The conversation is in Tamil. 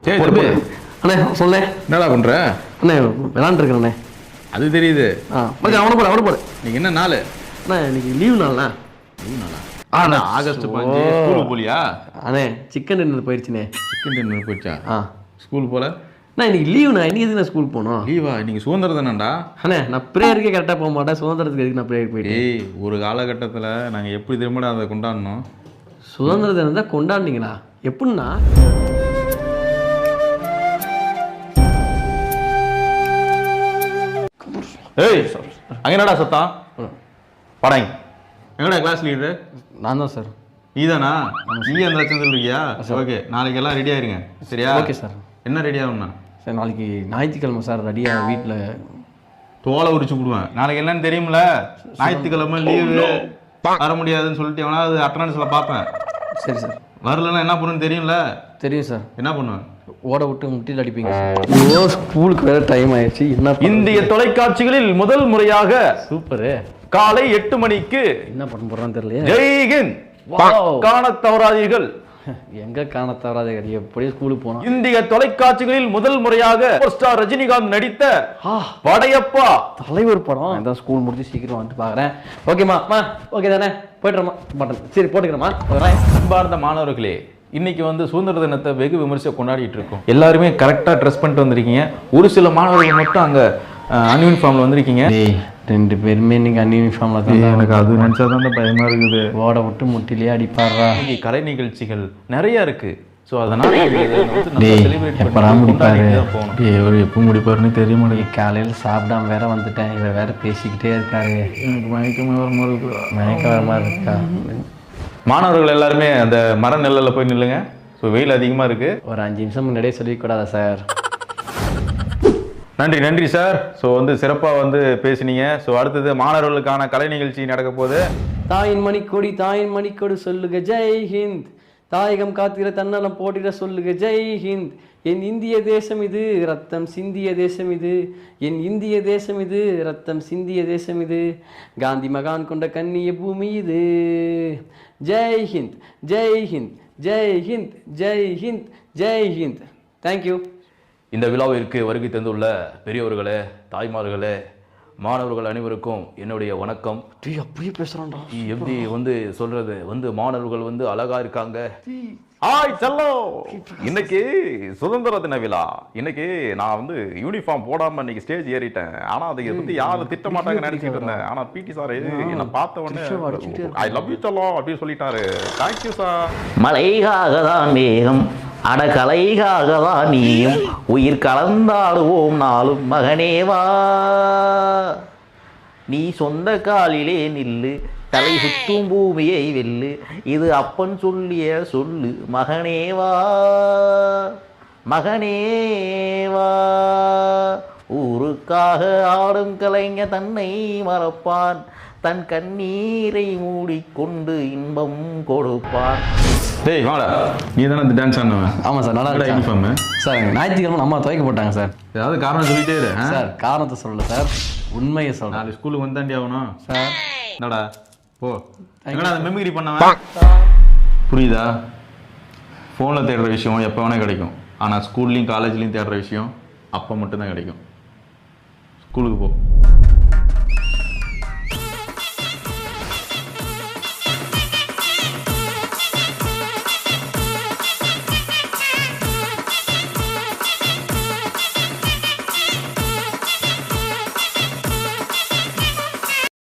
சரி தம்பி. அண்ணே சொல்லே. என்னடா பண்ற? அண்ணே விளாண்டுருக்கேண்ணே. அது தெரியுது. மச்சான் அவனை போடு. நீங்க என்ன நாள்? அண்ணா இன்னைக்கு லீவ் நாள்ண்ணா. லீவ் நாளா? ஆகஸ்ட் 5 ஸ்கூலுக்கு போலியா? அண்ணே சிக்கன் டின்னர் போயிடுச்சுண்ணே. சிக்கன் டின்னர் போயிடுச்சா? ஸ்கூல் போல? அண்ணா இன்னைக்கு லீவுண்ணா. இன்னைக்கு எதுக்கு நான் ஸ்கூல் போகணும்? லீவா? இன்னைக்கு சுதந்திரம் தானேண்டா? அண்ணே நான் ப்ரேயருக்கே கரெக்டாக போக மாட்டேன். சுதந்திரத்துக்கு எதுக்கு நான் ப்ரேயருக்கு போயிட்டு? ஒரு காலகட்டத்தில் நாங்கள் எப்படி திரும்ப அதை கொண்டாடணும்? சுதந்திர தினம் தான் கொண்டாடினீங்களா? எப்படின்னா ஏய் அங்கே என்னடா சத்தம்? படாங்க. எங்கடா கிளாஸ் லீடரு? நான் தான் சார். நீதானா? நீ அந்த லட்சம் சொல்றியா? ஓகே, நாளைக்கு எல்லாம் ரெடி ஆயிருங்க. சரியா? Okay sir. என்ன ரெடி ஆகணும்னா? சார் நாளைக்கு ஞாயிற்றுக்கிழமை சார். ரெடியாக வீட்டில் தோலை உரிச்சு விடுவேன். நாளைக்கு என்னன்னு தெரியுமில? ஞாயிற்றுக்கிழமை லீவு வர முடியாதுன்னு சொல்லிட்டு எவனா அது அட்டண்டன்ஸில் பார்ப்பேன். சரி சார். வரலன்னா என்ன பண்ணுன்னு தெரியும்ல? தெரியும் சார். என்ன பண்ணுவேன்? ஓட விட்டு முட்டியில் அடிப்பீங்க சார். ஸ்கூலுக்கு வேற டைம் ஆயிடுச்சு. என்ன இந்திய தொலைக்காட்சிகளில் முதல் முறையாக சூப்பரு காலை 8 மணிக்கு என்ன பண்ண போறான்னு தெரியல. ஜெய்ஹிந்த் காண தவறாதீர்கள். எங்க காண தவறாதீர்கள்? எப்படி ஸ்கூலுக்கு போனோம்? இந்திய தொலைக்காட்சிகளில் முதல் முறையாக சூப்பர் ஸ்டார் ரஜினிகாந்த் நடித்த படையப்பா தலைவர் படம். அதான் ஸ்கூல் முடிச்சு சீக்கிரம் வந்துட்டு பாக்குறேன். ஓகேமா ஓகே தானே? போயிட்டுறமா பட்டன். சரி போட்டுக்கிறேமா. அன்பார்ந்த மாணவர்களே, இன்னைக்கு வந்து சுதந்திர தினத்தை வெகு விமர்சையாக கொண்டாடிட்டு இருக்கோம். எல்லாருமே கரெக்டாக ட்ரெஸ் பண்ணிட்டு வந்திருக்கீங்க. ஒரு சில மாணவர்கள் மட்டும் அங்கே அன்யூனிஃபார்மில் வந்திருக்கீங்க. 2 பேருமே இன்னைக்கு அன்யூனிஃபார்ம்ல தான். எனக்கு அது நினச்சா தான் பயமா இருக்குது. ஓட விட்டு முட்டிலேயே அடிப்பாடுறா. இன்னைக்கு கலை நிகழ்ச்சிகள் நிறைய இருக்கு. ஸோ அதனால எப்போ முடிப்பாருன்னு தெரிய மாட்டேங்குது. காலையில் சாப்பிடாம வேற வந்துட்டேன். இவர் வேற பேசிக்கிட்டே இருக்காரு. எனக்கு மயக்கமே வர மாதிரி இருக்கு. மயக்க வர மாதிரி இருக்கா? மாணவர்கள் எல்லாருமே அந்த மர நிழலில் போய் நில்லுங்க. ஸோ வெயில் அதிகமாக இருக்கு. ஒரு 5 நிமிஷம் முன்னாடியே சொல்லிக்கூடாதா சார்? நன்றி நன்றி சார். ஸோ வந்து சிறப்பாக வந்து பேசினீங்க. ஸோ அடுத்தது மாணவர்களுக்கான கலை நிகழ்ச்சி நடக்க போகுது. தாயின் மணிக்கொடி தாயின் மணிக்கொடி சொல்லுக ஜெய் ஹிந்த். தாயகம் காத்திர தன்னலம் போட்டிட சொல்லுக ஜெய் ஹிந்த். என் இந்திய தேசம் இது ரத்தம் சிந்திய தேசம் இது. என் இந்திய தேசம் இது ரத்தம் சிந்திய தேசம் இது. காந்தி மகான் கொண்ட கண்ணிய பூமி இது. ஜெய் ஹிந்த் ஜெய் ஹிந்த் ஜெய் ஹிந்த் ஜெய் ஹிந்த் ஜெய் ஹிந்த். தேங்க்யூ. இந்த விழாவிற்கு வருகை தந்துள்ள பெரியவர்களே, தாய்மார்களே, மாணவர்கள் அனைவருக்கும் என்னுடைய வணக்கம். அப்படியே பேசுறான்டா. எப்படி வந்து சொல்றது வந்து மாணவர்கள் வந்து அழகா இருக்காங்க. Hi Cello. இன்னைக்கு சுதந்திர தின விழா. இன்னைக்கு நான் வந்து யூனிஃபார்ம் போடாம இன்னைக்கு ஸ்டேஜ் ஏறிட்டேன். ஆனா அதை பத்தி யாரும் திட்ட மாட்டாங்க நினைச்சிட்டு இருந்தேன். ஆனா பிடி சார் என்ன பார்த்த உடனே ஐ லவ் யூ செல்லோ அப்படின்னு சொல்லிட்டாரு. Thank you sir. மலைக்காக தான் மேகம் அடகலைக்காக தான் நீயும் உயிர் கலந்தாடுவோம் நாளும் மகனேவா. நீ சொந்த காலிலே நில்லு தலை சுத்தும் பூமியை வெல்லு. இது அப்பன் சொல்லிய சொல்லு மகனேவா மகனேவா. ஊருக்காக ஆடும் கலைஞர் தன்னை மறப்பான். தன் கண்ணீரை மூடிக்கொண்டு இன்பம் கொடுப்பான். டேய் வாடா. நீ தானே இந்த டான்ஸ் ஆடுனவன்? ஆமாம் சார். நல்லா யூனிஃபார்ம் சார். ஞாயிற்றுக்கிழமை அம்மா துவைக்க போட்டாங்க சார். ஏதாவது காரணம் சொல்லிட்டே இரு சார். காரணத்தை சொல்லல சார், உண்மையை சொல்றேன். நாளைக்கு ஸ்கூலுக்கு வந்தாண்டி ஆகணும் சார். என்னடா போ. எங்கடா அதை மெமரி பண்ணவன்? புரியுதா? ஃபோனில் தேடுற விஷயம் எப்போ வேணால் கிடைக்கும். ஆனால் ஸ்கூல்லையும் காலேஜ்லேயும் தேடுற விஷயம் அப்போ மட்டும்தான் கிடைக்கும். ஸ்கூலுக்கு போ.